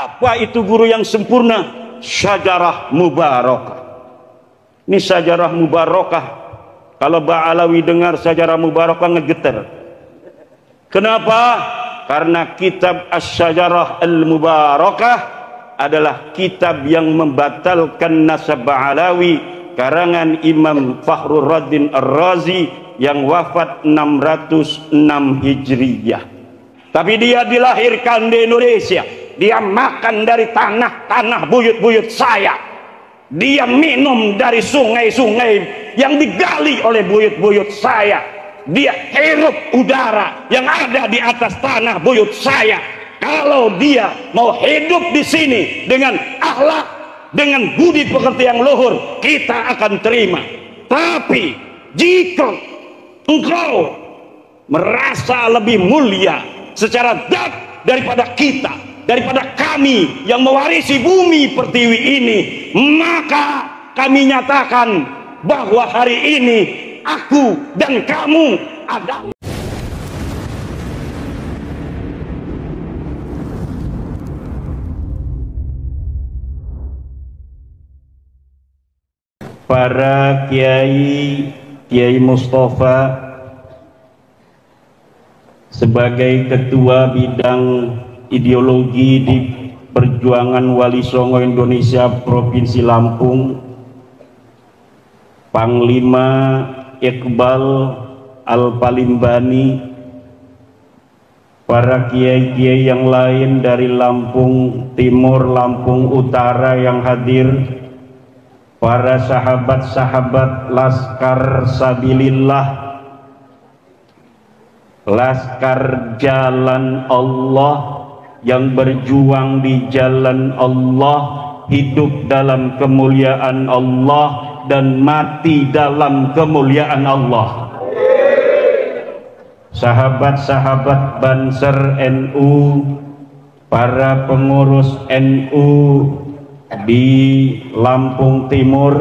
Apa itu guru yang sempurna? Syajarah mubarakah. Ini syajarah mubarakah. Kalau Ba'alawi dengar syajarah mubarakah ngegeter. Kenapa? Karena kitab Asy-Syajarah Al-Mubarakah adalah kitab yang membatalkan nasab Ba'alawi, karangan Imam Fakhrur Raddin Ar-Razi yang wafat 606 Hijriyah. Tapi dia dilahirkan di Indonesia, dia makan dari tanah-tanah buyut-buyut saya, dia minum dari sungai-sungai yang digali oleh buyut-buyut saya, dia hirup udara yang ada di atas tanah buyut saya. Kalau dia mau hidup di sini dengan akhlak, dengan budi pekerti yang luhur, kita akan terima. Tapi jika engkau merasa lebih mulia secara zat daripada kita, daripada kami yang mewarisi bumi pertiwi ini, maka kami nyatakan bahwa hari ini aku dan kamu adalah para Kiai Mustafa sebagai ketua bidang ideologi di Perjuangan Wali Songo Indonesia Provinsi Lampung, Panglima Iqbal Al-Palimbani, para kiai-kiai yang lain dari Lampung Timur, Lampung Utara yang hadir, para sahabat-sahabat Laskar Sabilillah, Laskar Jalan Allah yang berjuang di jalan Allah, hidup dalam kemuliaan Allah dan mati dalam kemuliaan Allah. Sahabat-sahabat Banser NU, para pengurus NU di Lampung Timur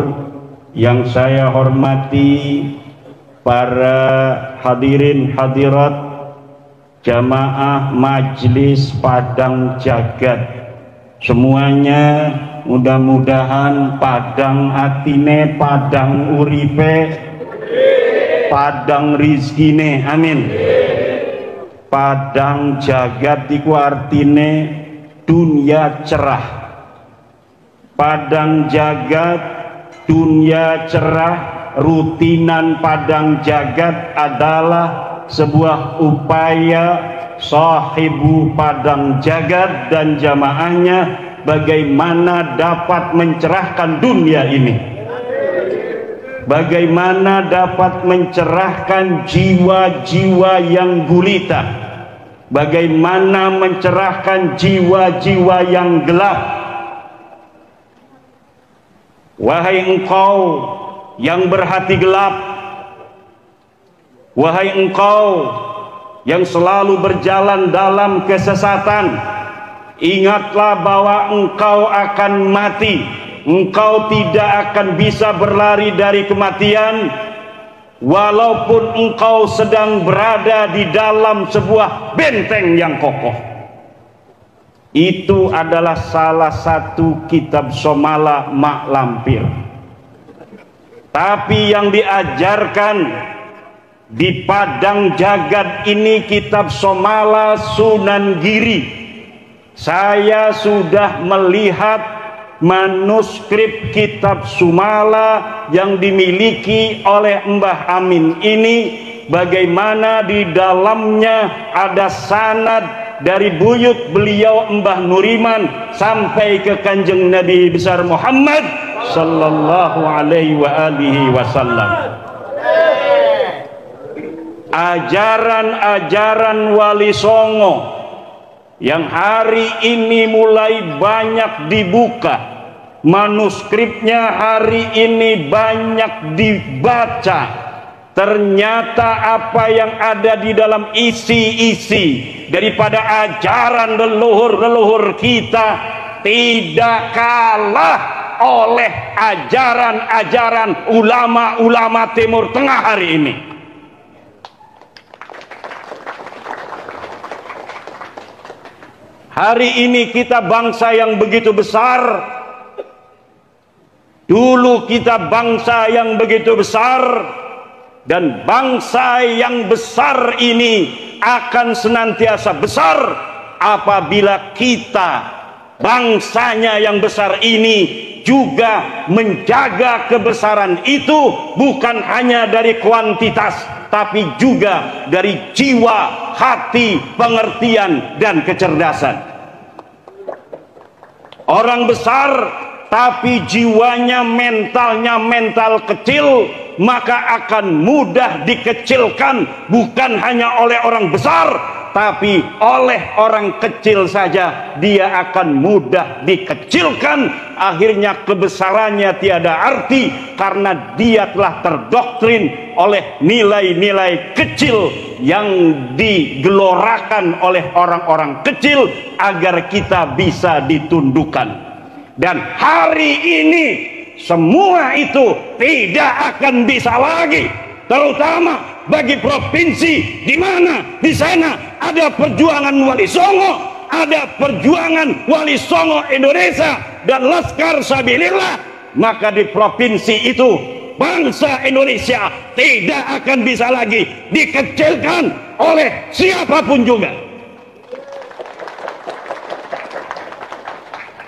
yang saya hormati, para hadirin hadirat jamaah Majelis Padang Jagat, semuanya mudah-mudahan padang atine, padang uripe, padang rizkine, amin. Padang jagat iku artine dunia cerah. Padang jagat dunia cerah. Rutinan padang jagat adalah sebuah upaya sahibu padang jagat dan jamaahnya bagaimana dapat mencerahkan dunia ini, bagaimana dapat mencerahkan jiwa-jiwa yang gulita, bagaimana mencerahkan jiwa-jiwa yang gelap. Wahai engkau yang berhati gelap, wahai engkau yang selalu berjalan dalam kesesatan, ingatlah bahwa engkau akan mati. Engkau tidak akan bisa berlari dari kematian walaupun engkau sedang berada di dalam sebuah benteng yang kokoh. Itu adalah salah satu kitab Somala Mak Lampir. Tapi yang diajarkan di Padang Jagat ini kitab Somala Sunan Giri. Saya sudah melihat manuskrip kitab Somala yang dimiliki oleh Mbah Amin ini, bagaimana di dalamnya ada sanad dari buyut beliau Mbah Nuriman sampai ke Kanjeng Nabi besar Muhammad sallallahu alaihi wa alihi wasallam. Ajaran-ajaran Wali Songo yang hari ini mulai banyak dibuka, manuskripnya hari ini banyak dibaca. Ternyata apa yang ada di dalam isi-isi daripada ajaran leluhur-leluhur kita tidak kalah oleh ajaran-ajaran ulama-ulama Timur Tengah hari ini. Hari ini kita bangsa yang begitu besar. Dulu kita bangsa yang begitu besar, dan bangsa yang besar ini akan senantiasa besar apabila kita, bangsanya yang besar ini, juga menjaga kebesaran itu bukan hanya dari kuantitas, tapi juga dari jiwa, hati, pengertian, dan kecerdasan. Orang besar tapi jiwanya, mentalnya mental kecil, maka akan mudah dikecilkan, bukan hanya oleh orang besar, tapi oleh orang kecil saja dia akan mudah dikecilkan. Akhirnya kebesarannya tiada arti karena dia telah terdoktrin oleh nilai-nilai kecil yang digelorakan oleh orang-orang kecil agar kita bisa ditundukkan. Dan hari ini semua itu tidak akan bisa lagi, terutama bagi provinsi di mana di sana ada perjuangan Wali Songo, ada perjuangan Wali Songo Indonesia dan Laskar Sabilillah, maka di provinsi itu bangsa Indonesia tidak akan bisa lagi dikecilkan oleh siapapun juga.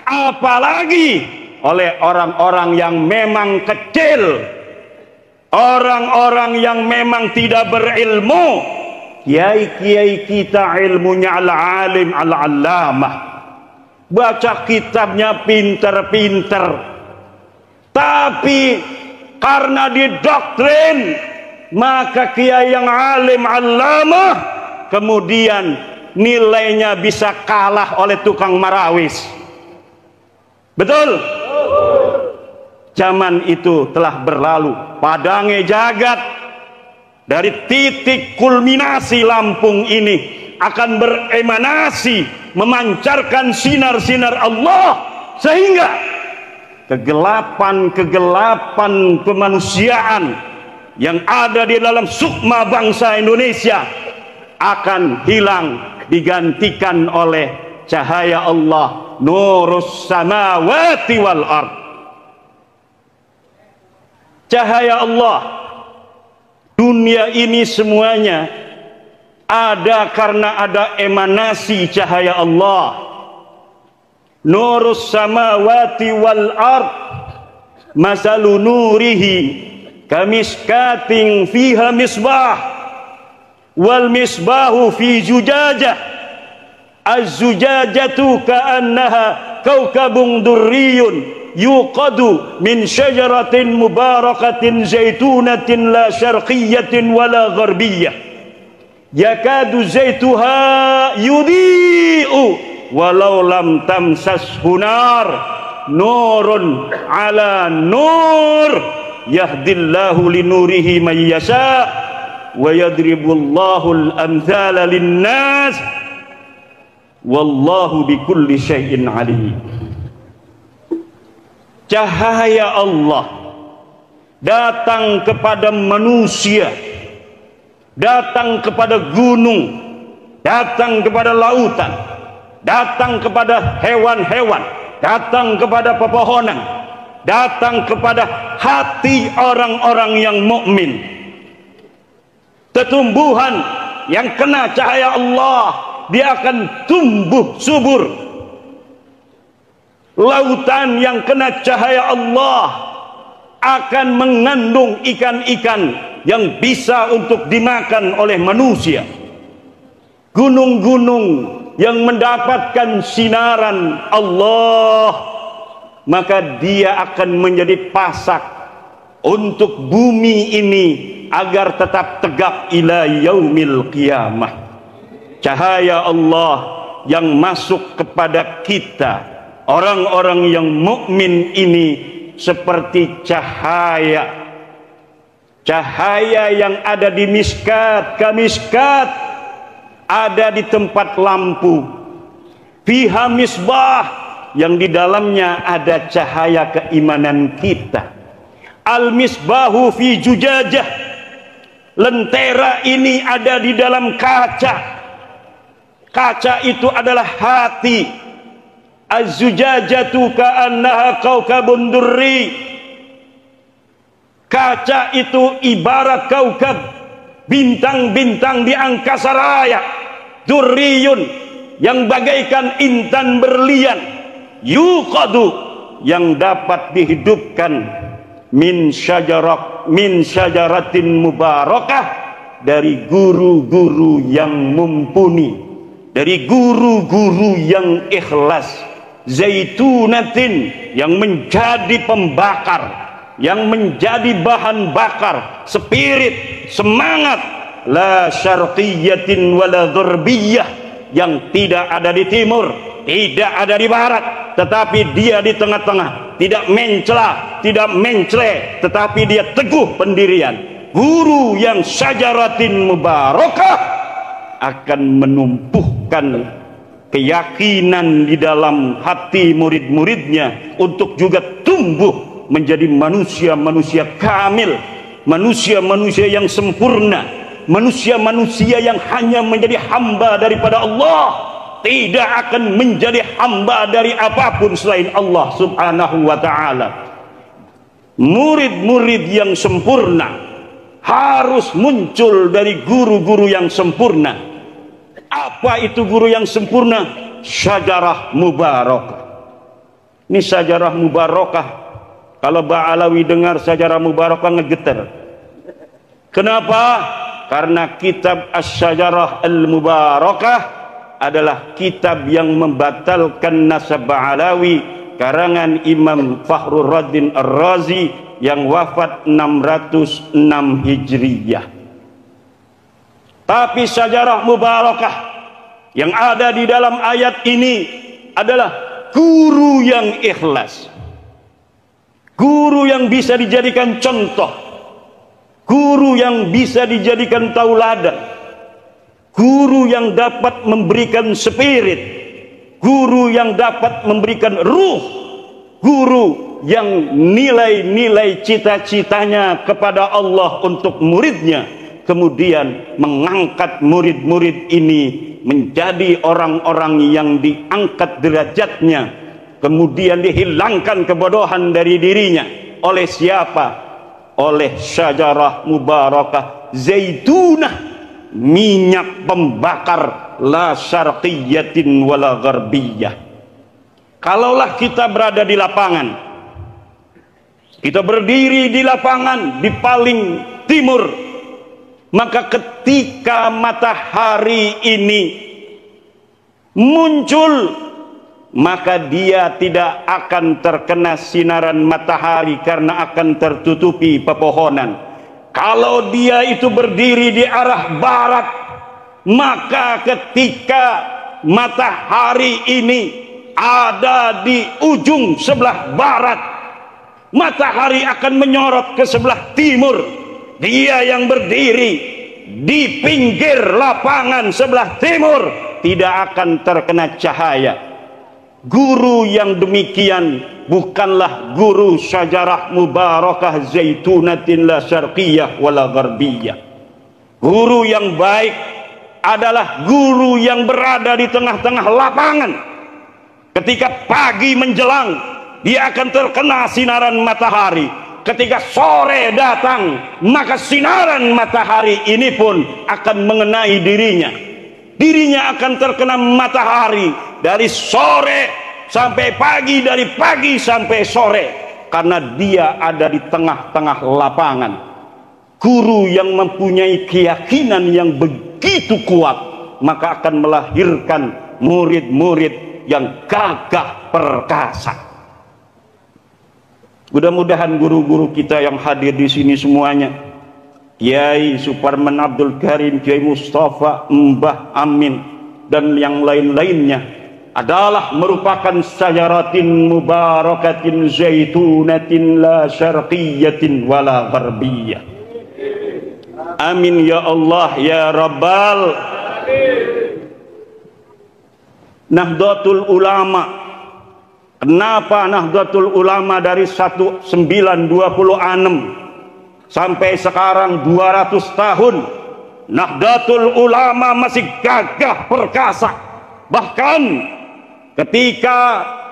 Apalagi oleh orang-orang yang memang kecil, orang-orang yang memang tidak berilmu. Kiai-kiai kita ilmunya al-alim al-allamah, baca kitabnya pinter-pinter, tapi karena didoktrin, maka kiai yang alim allamah kemudian nilainya bisa kalah oleh tukang marawis. Betul? Zaman itu telah berlalu. Padange jagat, dari titik kulminasi Lampung ini akan beremanasi, memancarkan sinar-sinar Allah, sehingga kegelapan-kegelapan kemanusiaan yang ada di dalam sukma bangsa Indonesia akan hilang, digantikan oleh cahaya Allah, nurus samawati wal ard. Cahaya Allah, dunia ini semuanya ada karena ada emanasi cahaya Allah. Nurus samawati wal ard masalu nurihi kamiskatin fiha misbah wal misbahu fi zujajah. Az-zujajatu ka'annaha kaukabun durriyun yuqadu min syajaratin mubarakatin zaitunatin la syarqiyatin wala gharbiyah yakadu zaituha yudhi'u walau lam tamsashu nar nurun ala nur yahdillahu linurihi man yasha wa yadribullahu al-amthala lin-nas wallahu bikulli syai'in alim. Cahaya Allah datang kepada manusia, datang kepada gunung, datang kepada lautan, datang kepada hewan-hewan, datang kepada pepohonan, datang kepada hati orang-orang yang mukmin. Tumbuhan yang kena cahaya Allah, dia akan tumbuh subur. Lautan yang kena cahaya Allah akan mengandung ikan-ikan yang bisa untuk dimakan oleh manusia. Gunung-gunung yang mendapatkan sinaran Allah, maka dia akan menjadi pasak untuk bumi ini agar tetap tegak ila yaumil qiyamah. Cahaya Allah yang masuk kepada kita, orang-orang yang mukmin ini, seperti cahaya yang ada di miskat, kamiskat, ada di tempat lampu. Fiha misbah, yang di dalamnya ada cahaya keimanan kita. Al misbahu fi zujajah, lentera ini ada di dalam kaca. Kaca itu adalah hati. Az-zujajatu ka'annaha kaukabun durri. Kaca itu ibarat kaukab, bintang-bintang di angkasa raya. Durriyun, yang bagaikan intan berlian. Yuqadu, yang dapat dihidupkan min syajaratin mubarakah, dari guru-guru yang mumpuni, dari guru-guru yang ikhlas. Zaitunatin, yang menjadi pembakar, yang menjadi bahan bakar, spirit, semangat. La syarqiyatin wala gharbiyah, yang tidak ada di timur, tidak ada di barat, tetapi dia di tengah-tengah, tidak mencela, tidak mencele, tetapi dia teguh pendirian. Guru yang syajaratin mubarakah akan menumbuhkan keyakinan di dalam hati murid-muridnya untuk juga tumbuh menjadi manusia-manusia kamil, manusia-manusia yang sempurna, manusia-manusia yang hanya menjadi hamba daripada Allah, tidak akan menjadi hamba dari apapun selain Allah subhanahu wa ta'ala. Murid-murid yang sempurna harus muncul dari guru-guru yang sempurna. Apa itu guru yang sempurna? Syajarah mubarakah. Ini syajarah mubarakah. Kalau Ba'alawi dengar syajarah mubarakah ngegetar. Kenapa? Karena kitab Asy-Syajarah Al-Mubarakah adalah kitab yang membatalkan nasab Ba'alawi, karangan Imam Fakhrur Raddin Ar-Razi yang wafat 606 Hijriyah. Tapi syajarah mubarakah yang ada di dalam ayat ini adalah guru yang ikhlas, guru yang bisa dijadikan contoh, guru yang bisa dijadikan tauladan, guru yang dapat memberikan spirit, guru yang dapat memberikan ruh, guru yang nilai-nilai cita-citanya kepada Allah untuk muridnya, kemudian mengangkat murid-murid ini menjadi orang-orang yang diangkat derajatnya, kemudian dihilangkan kebodohan dari dirinya. Oleh siapa? Oleh syajarah mubarakah, zaitunah, minyak pembakar, la syarqiyatin wala gharbiyah. Kalaulah kita berada di lapangan, kita berdiri di lapangan di paling timur, maka ketika matahari ini muncul, maka dia tidak akan terkena sinaran matahari karena akan tertutupi pepohonan. Kalau dia itu berdiri di arah barat, maka ketika matahari ini ada di ujung sebelah barat, matahari akan menyorot ke sebelah timur. Dia yang berdiri di pinggir lapangan sebelah timur tidak akan terkena cahaya. Guru yang demikian bukanlah guru syajarah mubarakah zaitunatin la syarqiyah wala gharbiyah. Guru yang baik adalah guru yang berada di tengah-tengah lapangan. Ketika pagi menjelang, dia akan terkena sinaran matahari. Ketika sore datang, maka sinaran matahari ini pun akan mengenai dirinya. Dirinya akan terkena matahari dari sore sampai pagi, dari pagi sampai sore, karena dia ada di tengah-tengah lapangan. Guru yang mempunyai keyakinan yang begitu kuat, maka akan melahirkan murid-murid yang gagah perkasa. Mudah-mudahan guru-guru kita yang hadir di sini semuanya, Kiai Suparman Abdul Karim, Kiai Mustafa, Mbah Amin, dan yang lain-lainnya adalah merupakan syajaratin mubarakatin zaitunatin la syarqiyatin wala gharbiyah. Amin ya Allah ya Rabbal. Nahdlatul Ulama. Kenapa Nahdlatul Ulama dari 1926 sampai sekarang 200 tahun Nahdlatul Ulama masih gagah perkasa, Bahkan ketika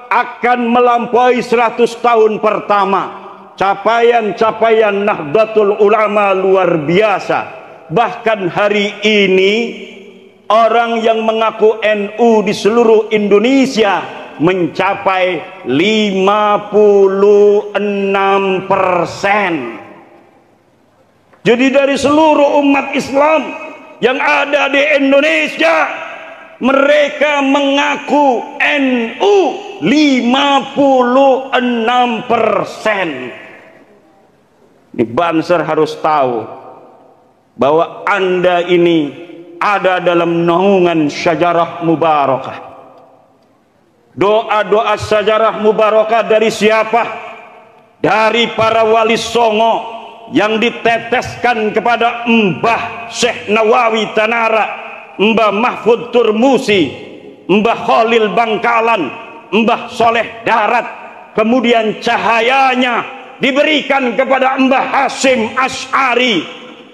akan melampaui 100 tahun pertama, capaian-capaian Nahdlatul Ulama luar biasa. Bahkan hari ini orang yang mengaku NU di seluruh Indonesia mencapai 56%. Jadi dari seluruh umat Islam yang ada di Indonesia, mereka mengaku NU 56%. Ini Banser harus tahu bahwa Anda ini ada dalam naungan syajarah mubarakah. Doa-doa syajarah mubarakah dari siapa? Dari para wali songo yang diteteskan kepada Mbah Syekh Nawawi Tanara, Mbah Mahfud Turmusi, Mbah Khalil Bangkalan, Mbah Soleh Darat. Kemudian cahayanya diberikan kepada Mbah Hasyim Asy'ari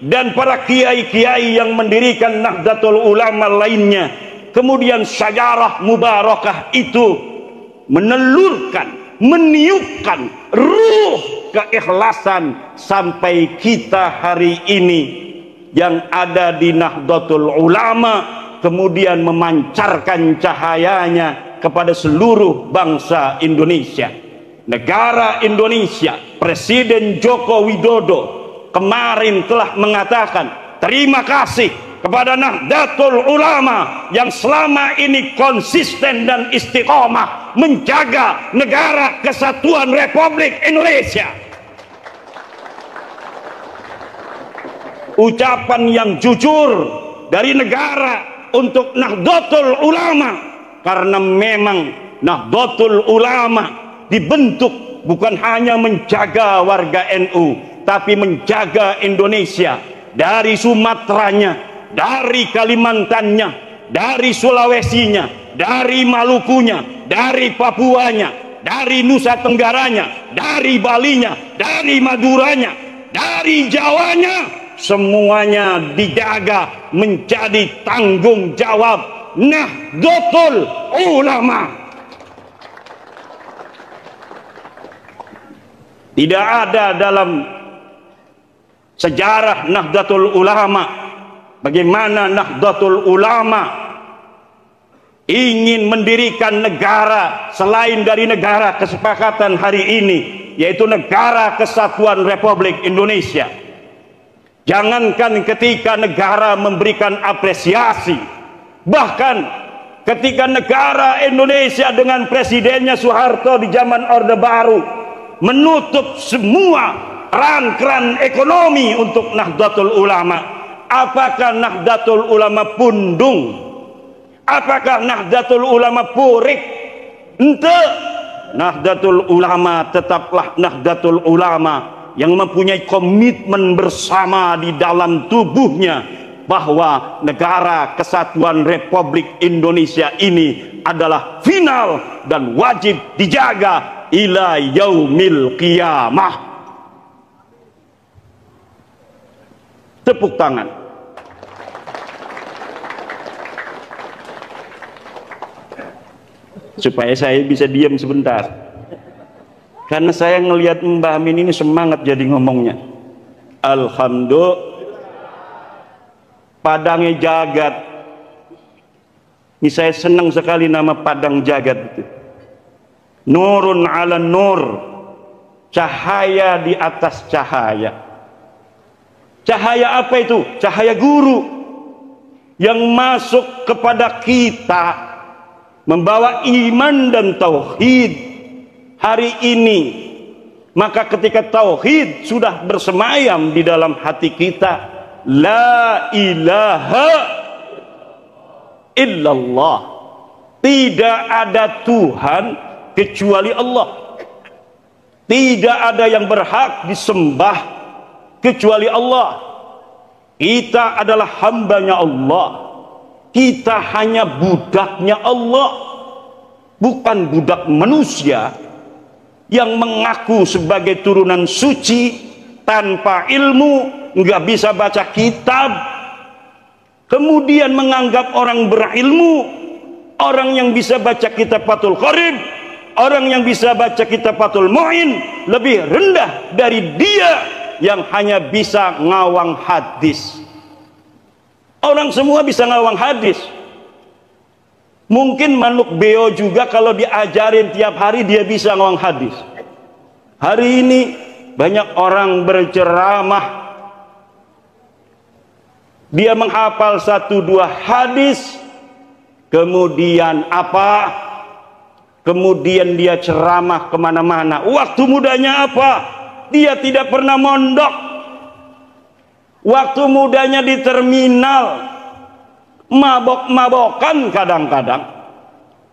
dan para kiai-kiai yang mendirikan Nahdlatul Ulama lainnya. Kemudian syajarah mubarakah itu menelurkan, meniupkan ruh keikhlasan sampai kita hari ini yang ada di Nahdlatul Ulama kemudian memancarkan cahayanya kepada seluruh bangsa Indonesia. Negara Indonesia, Presiden Joko Widodo kemarin telah mengatakan terima kasih kepada Nahdlatul Ulama yang selama ini konsisten dan istiqomah menjaga negara kesatuan Republik Indonesia. Ucapan yang jujur dari negara untuk Nahdlatul Ulama, karena memang Nahdlatul Ulama dibentuk bukan hanya menjaga warga NU, tapi menjaga Indonesia dari Sumateranya, dari Kalimantannya, dari Sulawesinya, dari Malukunya, dari Papuanya, dari Nusa Tenggaranya, dari Balinya, dari Maduranya, dari Jawanya, semuanya dijaga menjadi tanggung jawab Nahdlatul Ulama. Tidak ada dalam sejarah Nahdlatul Ulama bagaimana Nahdlatul Ulama ingin mendirikan negara selain dari negara kesepakatan hari ini, yaitu Negara Kesatuan Republik Indonesia. Jangankan ketika negara memberikan apresiasi, bahkan ketika negara Indonesia dengan presidennya Soeharto di zaman Orde Baru menutup semua keran-keran ekonomi untuk Nahdlatul Ulama, apakah Nahdlatul Ulama pundung? Apakah Nahdlatul Ulama purik? Ente, Nahdlatul Ulama tetaplah Nahdlatul Ulama yang mempunyai komitmen bersama di dalam tubuhnya bahwa Negara Kesatuan Republik Indonesia ini adalah final dan wajib dijaga ila yaumil qiyamah. Tepuk tangan. Supaya saya bisa diam sebentar. Karena saya ngelihat Mbah Amin ini semangat jadi ngomongnya. Alhamdulillah. Padangnya jagat. Ini saya senang sekali nama Padang Jagat itu. Nurun ala nur. Cahaya di atas cahaya. Cahaya apa itu? Cahaya guru yang masuk kepada kita membawa iman dan tauhid. Hari ini, maka ketika tauhid sudah bersemayam di dalam hati kita, la ilaha illallah, tidak ada Tuhan kecuali Allah, tidak ada yang berhak disembah kecuali Allah. Kita adalah hambanya Allah, kita hanya budaknya Allah, bukan budak manusia yang mengaku sebagai turunan suci tanpa ilmu, nggak bisa baca kitab, kemudian menganggap orang berilmu Orang yang bisa baca kitab Fathul Qorib, orang yang bisa baca kitab Fathul Mu'in lebih rendah dari dia yang hanya bisa ngawang hadis. Orang semua bisa ngawang hadis. Mungkin Manuk Beo juga kalau diajarin tiap hari dia bisa ngawang hadis. Hari ini banyak orang berceramah, dia menghafal 1-2 hadis, kemudian apa? Kemudian dia ceramah kemana-mana. Waktu mudanya apa? Dia tidak pernah mondok. Waktu mudanya di terminal, mabok-mabokan kadang-kadang.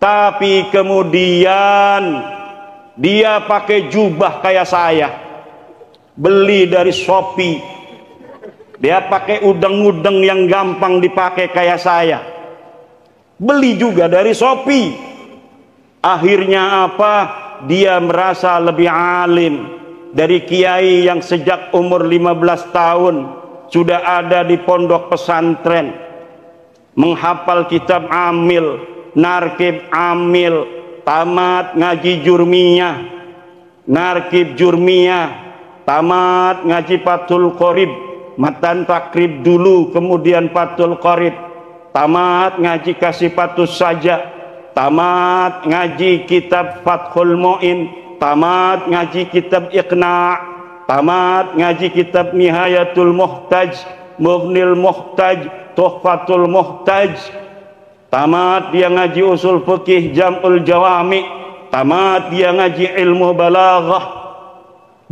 Tapi kemudian dia pakai jubah kayak saya, beli dari Shopee. Dia pakai udeng-udeng yang gampang dipakai kayak saya, beli juga dari Shopee. Akhirnya apa? Dia merasa lebih alim dari kiai yang sejak umur 15 tahun sudah ada di pondok pesantren, menghafal kitab Amil, Narkib Amil, tamat ngaji Jurmiyah, Narkib Jurmiyah, tamat ngaji Fathul Qorib, matan takrib dulu, kemudian Fathul Qorib, tamat ngaji Kasifatus Saja, tamat ngaji kitab Fathul Mu'in, tamat ngaji kitab Iqna', tamat ngaji kitab Nihayatul Muhtaj, Mughnil Muhtaj, Tuhfatul Muhtaj, tamat dia ngaji usul fikih Jam'ul Jawami, tamat dia ngaji ilmu balaghah.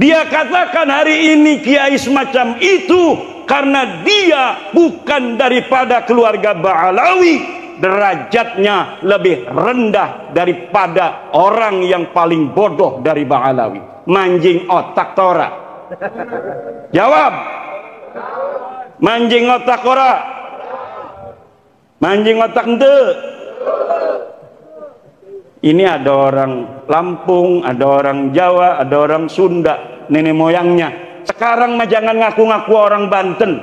Dia katakan hari ini kiai semacam itu karena dia bukan daripada keluarga Ba'alawi, derajatnya lebih rendah daripada orang yang paling bodoh dari Ba'alawi. Manjing otak tora. Jawab. Manjing otak ora. Manjing otak ente. Ini ada orang Lampung, ada orang Jawa, ada orang Sunda, nenek moyangnya. Sekarang mah jangan ngaku-ngaku orang Banten,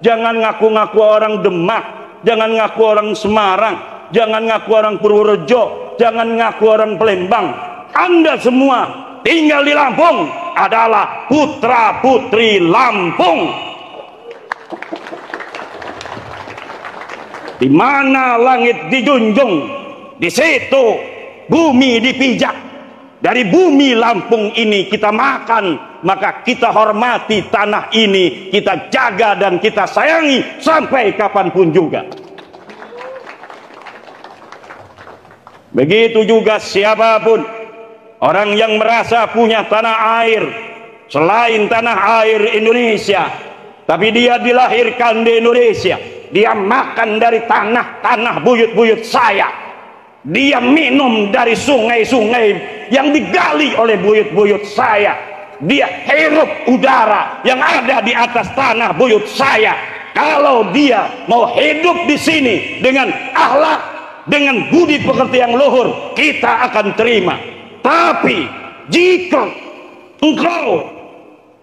jangan ngaku-ngaku orang Demak, jangan ngaku orang Semarang, jangan ngaku orang Purworejo, jangan ngaku orang Palembang. Anda semua tinggal di Lampung adalah putra-putri Lampung. Di mana langit dijunjung, di situ bumi dipijak. Dari bumi Lampung ini kita makan, maka kita hormati tanah ini, kita jaga dan kita sayangi sampai kapanpun juga. Begitu juga siapapun orang yang merasa punya tanah air selain tanah air Indonesia, tapi dia dilahirkan di Indonesia, dia makan dari tanah-tanah buyut-buyut saya, dia minum dari sungai-sungai yang digali oleh buyut-buyut saya, dia hirup udara yang ada di atas tanah buyut saya. Kalau dia mau hidup di sini dengan akhlak, dengan budi pekerti yang luhur, kita akan terima. Tapi jika engkau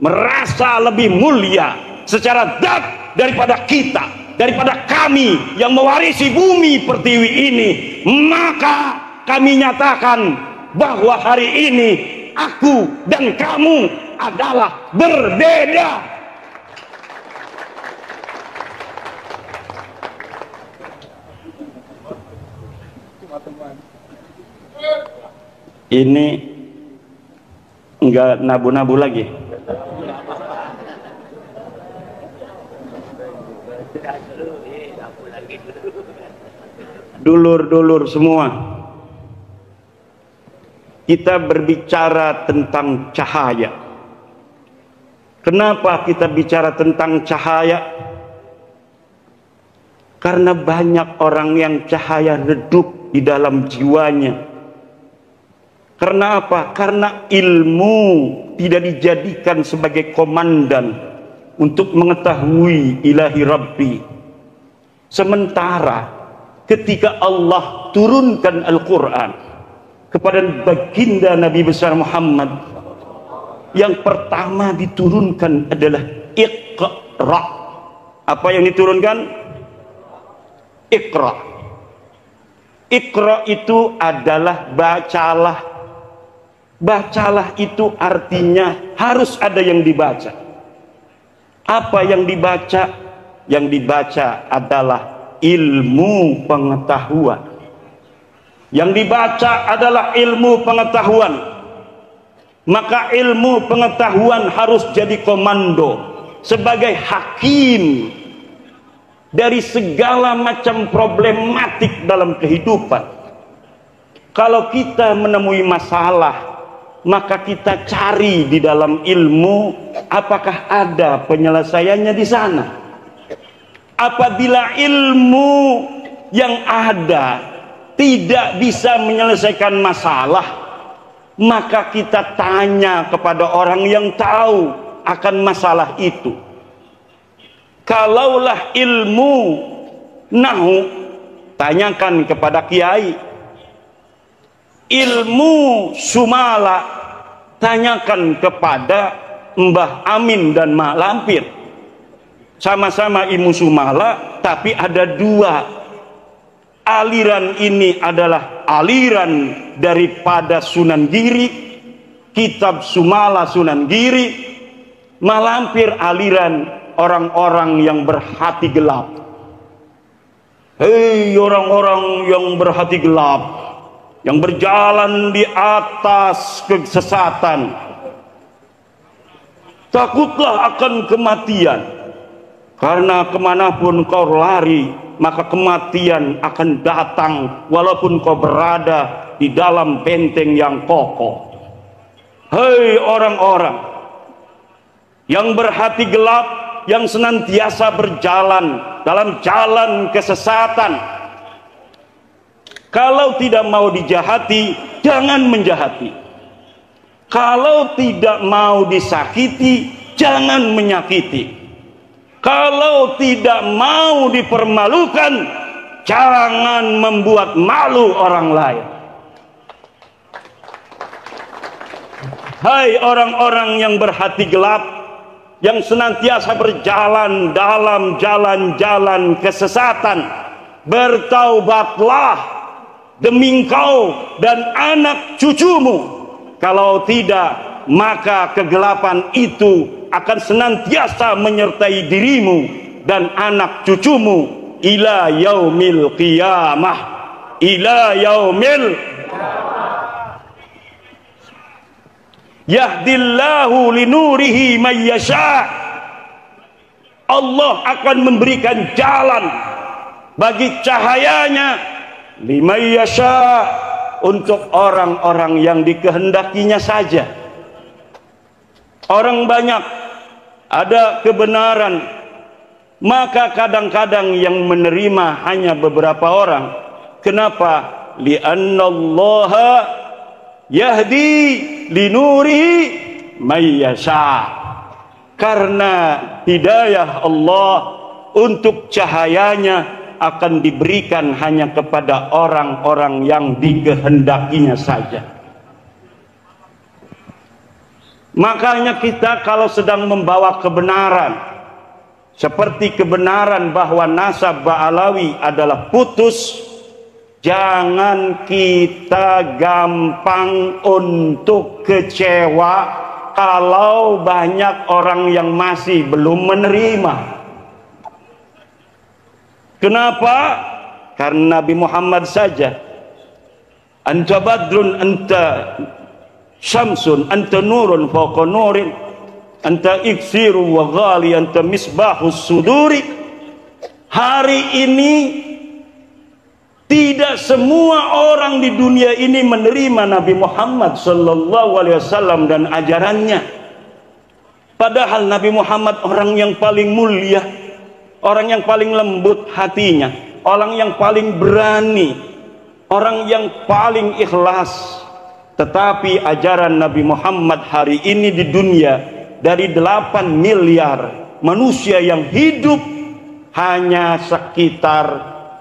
merasa lebih mulia secara zat daripada kita, daripada kami yang mewarisi bumi pertiwi ini, maka kami nyatakan bahwa hari ini aku dan kamu adalah berbeda. Ini enggak nabu-nabu lagi. Dulur-dulur semua, kita berbicara tentang cahaya. Kenapa kita bicara tentang cahaya? Karena banyak orang yang cahaya redup di dalam jiwanya. Karena apa? Karena ilmu tidak dijadikan sebagai komandan untuk mengetahui ilahi Rabbi. Sementara ketika Allah turunkan Al-Quran kepada baginda Nabi besar Muhammad, yang pertama diturunkan adalah Iqra. Apa yang diturunkan? Iqra. Iqra itu adalah bacalah. Bacalah itu artinya harus ada yang dibaca. Apa yang dibaca? Yang dibaca adalah ilmu pengetahuan. Yang dibaca adalah ilmu pengetahuan. Maka ilmu pengetahuan harus jadi komando sebagai hakim dari segala macam problematik dalam kehidupan. Kalau kita menemui masalah, maka kita cari di dalam ilmu apakah ada penyelesaiannya di sana. Apabila ilmu yang ada tidak bisa menyelesaikan masalah, maka kita tanya kepada orang yang tahu akan masalah itu. Kalaulah ilmu nahu, tanyakan kepada kiai. Ilmu sumala, tanyakan kepada Mbah Amin dan Mak Lampir. Sama-sama ilmu sumala, tapi ada dua. Aliran ini adalah aliran daripada Sunan Giri, kitab Sumala Sunan Giri. Mak Lampir aliran orang-orang yang berhati gelap. Hei orang-orang yang berhati gelap, yang berjalan di atas kesesatan, takutlah akan kematian, karena kemanapun kau lari maka kematian akan datang walaupun kau berada di dalam benteng yang kokoh. Hei orang-orang yang berhati gelap, yang senantiasa berjalan dalam jalan kesesatan, kalau tidak mau dijahati, jangan menjahati. Kalau tidak mau disakiti, jangan menyakiti. Kalau tidak mau dipermalukan, jangan membuat malu orang lain. Hai orang-orang yang berhati gelap, yang senantiasa berjalan dalam jalan-jalan kesesatan, bertaubatlah demi engkau dan anak cucumu. Kalau tidak, maka kegelapan itu akan senantiasa menyertai dirimu dan anak cucumu ila yaumil qiyamah. Ila yaumil yahdillahu linurihi may yasha. Allah akan memberikan jalan bagi cahayanya liman yasha, untuk orang-orang yang dikehendakinya saja. Orang banyak ada kebenaran, maka kadang-kadang yang menerima hanya beberapa orang. Kenapa? Li'annallaha yahdi linurihi may yasha. Karena hidayah Allah untuk cahayanya akan diberikan hanya kepada orang-orang yang dikehendakinya saja. Makanya kita kalau sedang membawa kebenaran, seperti kebenaran bahwa nasab Ba'alawi adalah putus, jangan kita gampang untuk kecewa kalau banyak orang yang masih belum menerima. Kenapa? Karena Nabi Muhammad saja, anta badrun, anta syamsun, anta nurun fawqa nurin, anta iksiru wa ghali, anta misbahus suduri. Hari ini tidak semua orang di dunia ini menerima Nabi Muhammad sallallahu alaihi wasallam dan ajarannya. Padahal Nabi Muhammad orang yang paling mulia, orang yang paling lembut hatinya, orang yang paling berani, orang yang paling ikhlas. Tetapi ajaran Nabi Muhammad hari ini di dunia, dari 8 miliar manusia yang hidup, hanya sekitar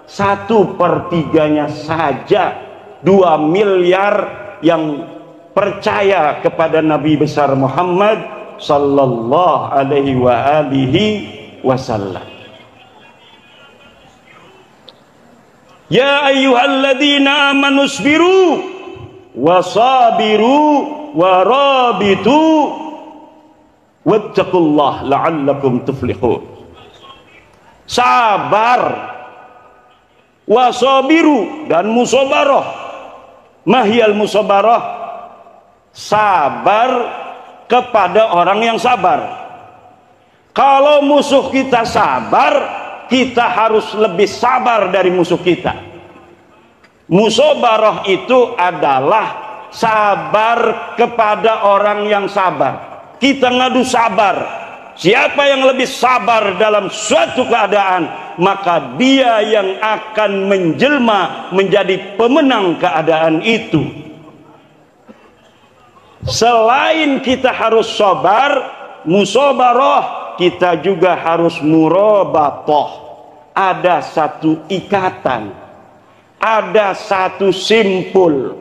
1/3-nya saja, 2 miliar yang percaya kepada Nabi besar Muhammad sallallahu alaihi wasallam. Ya ayyuhalladzina amanu isbiru wasabiru warabitu wattaqullah la'allakum tuflihun. Sabar, wasabiru, dan musabarah. Mahiyal musabarah? Sabar kepada orang yang sabar. Kalau musuh kita sabar, kita harus lebih sabar dari musuh kita. Musabarah itu adalah sabar kepada orang yang sabar. Kita ngadu sabar. Siapa yang lebih sabar dalam suatu keadaan, maka dia yang akan menjelma menjadi pemenang keadaan itu. Selain kita harus sabar, musabarah, kita juga harus murabatah. Ada satu ikatan, ada satu simpul,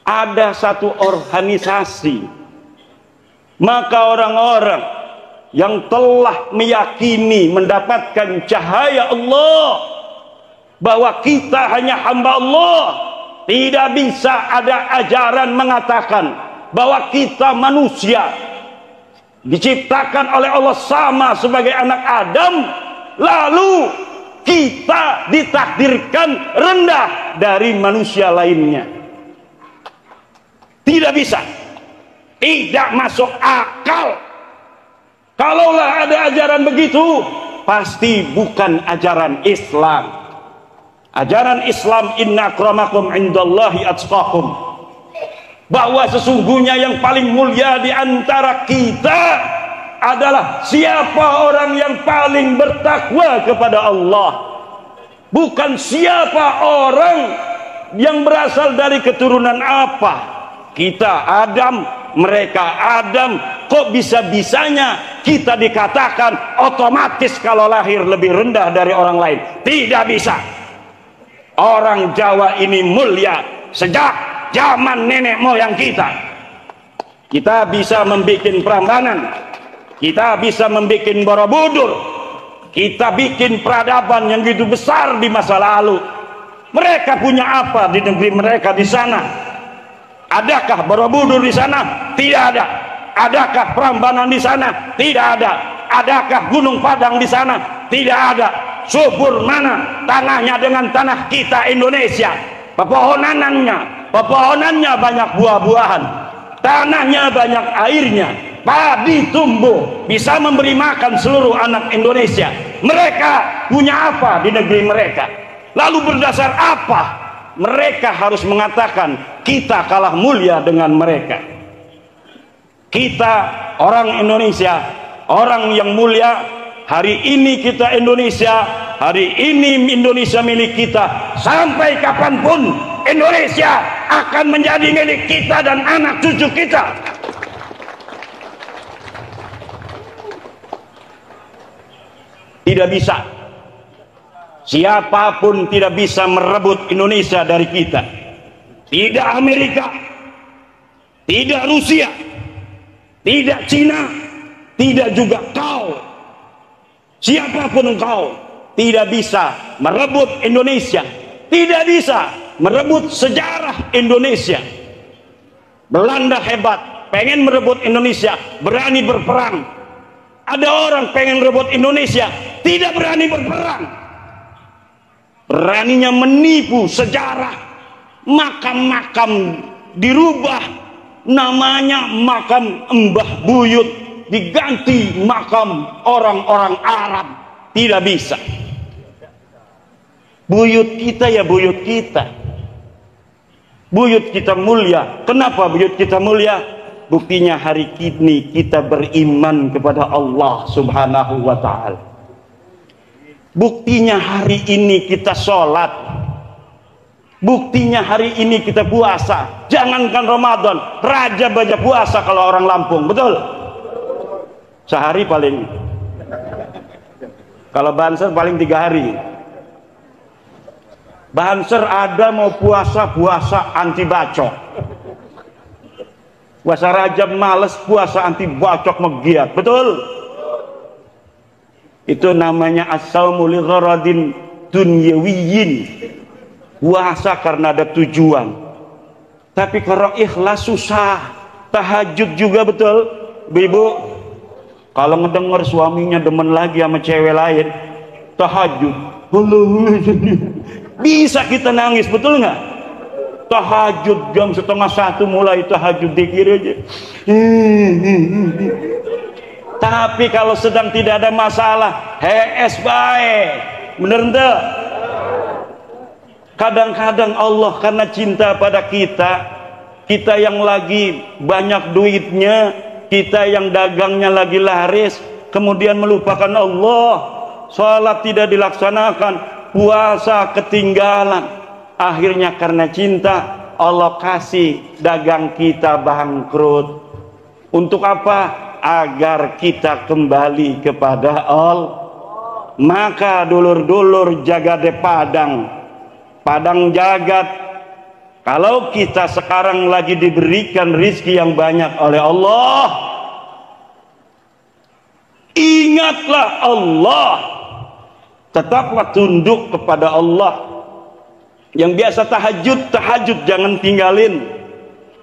ada satu organisasi. Maka orang-orang yang telah meyakini mendapatkan cahaya Allah, bahwa kita hanya hamba Allah, tidak bisa ada ajaran mengatakan bahwa kita manusia diciptakan oleh Allah sama sebagai anak Adam, lalu kita ditakdirkan rendah dari manusia lainnya. Tidak bisa, tidak masuk akal. Kalaulah ada ajaran begitu, pasti bukan ajaran Islam. Ajaran Islam, inna akramakum indallahi atqakum, bahwa sesungguhnya yang paling mulia di antara kita adalah siapa orang yang paling bertakwa kepada Allah, bukan siapa orang yang berasal dari keturunan apa. Kita Adam, mereka Adam. Kok bisa-bisanya kita dikatakan otomatis kalau lahir lebih rendah dari orang lain? Tidak bisa. Orang Jawa ini mulia sejak zaman nenek moyang kita. Kita bisa membuat Prambanan, kita bisa membuat Borobudur, kita bikin peradaban yang begitu besar di masa lalu. Mereka punya apa di negeri mereka di sana? Adakah Borobudur di sana? Tidak ada. Adakah Prambanan di sana? Tidak ada. Adakah Gunung Padang di sana? Tidak ada. Subur mana tanahnya dengan tanah kita Indonesia? Pepohonannya banyak buah-buahan, tanahnya banyak airnya, padi tumbuh, bisa memberi makan seluruh anak Indonesia. Mereka punya apa di negeri mereka? Lalu berdasar apa mereka harus mengatakan kita kalah mulia dengan mereka? Kita orang Indonesia, orang yang mulia. Hari ini kita Indonesia, hari ini Indonesia milik kita. Sampai kapanpun Indonesia akan menjadi milik kita dan anak cucu kita. Tidak bisa, siapapun tidak bisa merebut Indonesia dari kita. Tidak Amerika, tidak Rusia, tidak Cina, tidak juga kau. Siapapun engkau tidak bisa merebut Indonesia, tidak bisa merebut sejarah Indonesia. Belanda hebat, pengen merebut Indonesia, berani berperang. Ada orang pengen merebut Indonesia, tidak berani berperang. Beraninya menipu sejarah. Makam-makam dirubah, namanya makam Mbah Buyut diganti makam orang-orang Arab. Tidak bisa. Buyut kita ya buyut kita. Buyut kita mulia. Kenapa buyut kita mulia? Buktinya hari ini kita beriman kepada Allah Subhanahu wa ta'ala. Buktinya hari ini kita sholat. Buktinya hari ini kita puasa. Jangankan Ramadan, Raja baca puasa kalau orang Lampung, betul? Sehari paling, kalau Banser paling 3 hari. Banser ada mau puasa anti bacok, puasa Rajab males, puasa anti bacok megiat, betul? Itu namanya as-saumu li gharadin dunyawiyin, puasa karena ada tujuan. Tapi kalau ikhlas susah. Tahajud juga betul, ibu. Kalau ngedenger suaminya demen lagi sama cewek lain, tahajud, bisa kita nangis, betul nggak? Tahajud jam 12:30 mulai tahajud dikir aja. Tapi kalau sedang tidak ada masalah, hes baik, bener enggak? Kadang-kadang Allah karena cinta pada kita yang lagi banyak duitnya, kita yang dagangnya lagi laris, kemudian melupakan Allah, sholat tidak dilaksanakan, puasa ketinggalan. Akhirnya karena cinta, Allah kasih dagang kita bangkrut. Untuk apa? Agar kita kembali kepada Allah. Maka dulur-dulur jaga de padang jagat. Kalau kita sekarang lagi diberikan rizki yang banyak oleh Allah, ingatlah Allah, tetaplah tunduk kepada Allah. Yang biasa tahajud jangan tinggalin.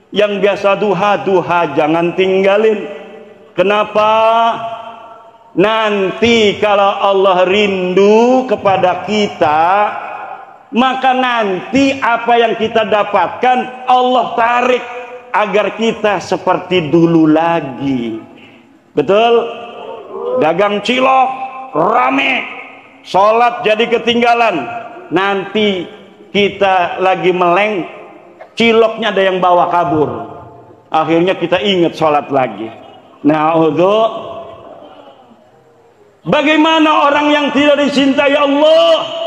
Yang biasa duha jangan tinggalin. Kenapa? Nanti kalau Allah rindu kepada kita, maka nanti apa yang kita dapatkan Allah tarik agar kita seperti dulu lagi. Betul? Dagang cilok rame, sholat jadi ketinggalan. Nanti kita lagi meleng, ciloknya ada yang bawa kabur. Akhirnya kita ingat sholat lagi. Na'udzu. Bagaimana orang yang tidak dicintai Allah?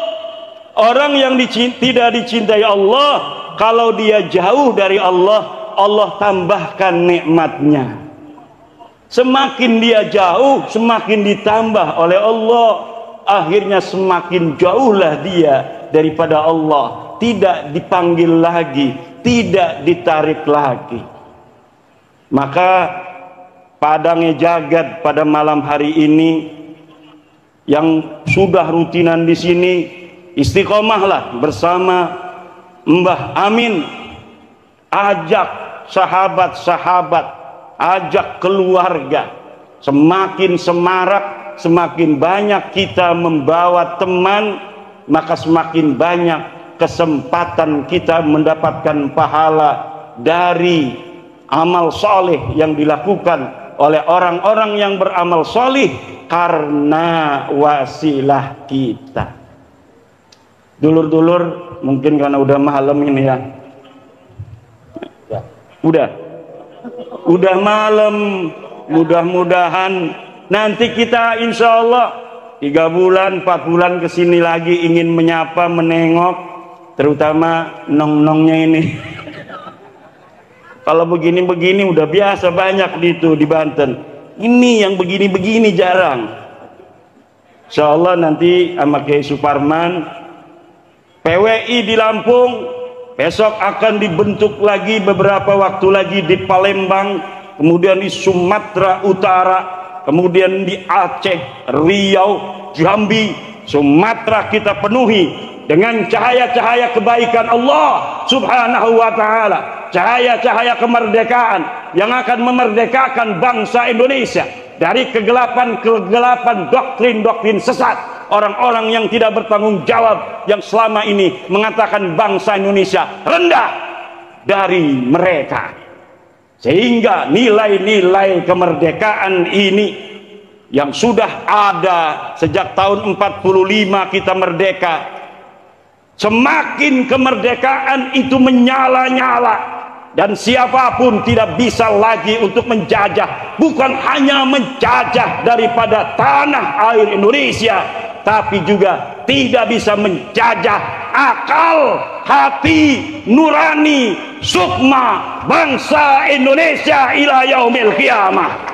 Orang yang tidak dicintai Allah, kalau dia jauh dari Allah, Allah tambahkan nikmatnya. Semakin dia jauh, semakin ditambah oleh Allah. Akhirnya semakin jauhlah dia daripada Allah. Tidak dipanggil lagi, tidak ditarik lagi. Maka padangnya jagat pada malam hari ini, yang sudah rutinan di sini, istiqomahlah bersama Mbah Amin. Ajak sahabat-sahabat, ajak keluarga. Semakin semarak, semakin banyak kita membawa teman, maka semakin banyak kesempatan kita mendapatkan pahala dari amal soleh yang dilakukan oleh orang-orang yang beramal soleh karena wasilah kita. Dulur-dulur, mungkin karena udah malam ini ya. Udah malam, mudah-mudahan nanti kita insya Allah 3 bulan, 4 bulan kesini lagi ingin menyapa, menengok, terutama nong-nongnya ini. Kalau begini-begini udah biasa banyak di Banten. Ini yang begini-begini jarang. Insya Allah nanti sama Kiai Suparman, PWI di Lampung, besok akan dibentuk lagi beberapa waktu lagi di Palembang, kemudian di Sumatera Utara, kemudian di Aceh, Riau, Jambi, Sumatera kita penuhi dengan cahaya-cahaya kebaikan Allah Subhanahu wa ta'ala, cahaya-cahaya kemerdekaan yang akan memerdekakan bangsa Indonesia dari kegelapan-kegelapan doktrin-doktrin sesat orang-orang yang tidak bertanggung jawab, yang selama ini mengatakan bangsa Indonesia rendah dari mereka. Sehingga nilai-nilai kemerdekaan ini yang sudah ada sejak tahun 45 kita merdeka, semakin kemerdekaan itu menyala-nyala dan siapapun tidak bisa lagi untuk menjajah, bukan hanya menjajah daripada tanah air Indonesia, tapi juga tidak bisa menjajah akal, hati, nurani, sukma bangsa Indonesia ila yaumil qiyamah.